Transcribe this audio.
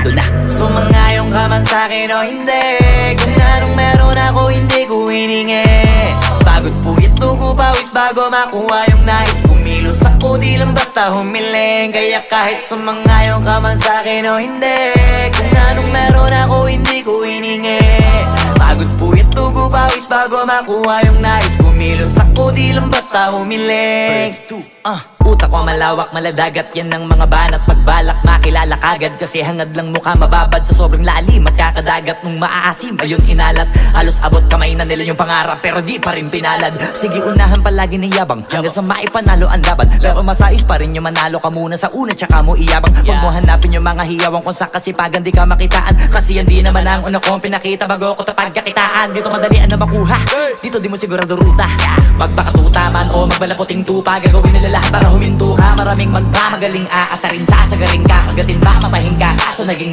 Doon na. Sumangayong ka man sa'kin o hindi, kung anong meron ako hindi ko hiningi. Pagod puyat dugo pawis bago makuha yung nais. Kumilos ako di lang basta humiling. Kaya kahit sumangayong ka man sa'kin o hindi, kung anong meron ako hindi ko hiningi. Pagod puyat dugo pawis bago makuha yung nais. Kumilos ako di lang basta humiling. Utak ko malawak, maladagat yan ng mga banat. Pagbalak makilala kagad kasi hangad lang mukha mababad sa sobrang lalim at kakadagat nung maaasim. Ayun inalat, halos abot kamay na nila yung pangarap pero di pa rin pinalad. Sige unahan palagi ng yabang hanggang sa maipanalo ang laban. Pero masais pa rin yung manalo ka muna sa una tsaka mo iyabang. Huwag mo hanapin yung mga hiyawang kung sa kasipagan di ka makitaan. Kasi yan di naman ang una kong pinakita bago ko tapagkakitaan. Dito madalian na makuha, dito di mo sigurado ruta. Magpakatuta man o magbalaputing tupa, gagawin nila lahat para huminto ka. Maraming magmamagaling aasarin, sasagaring ka, kagatin ba mapahinga. Kaso naging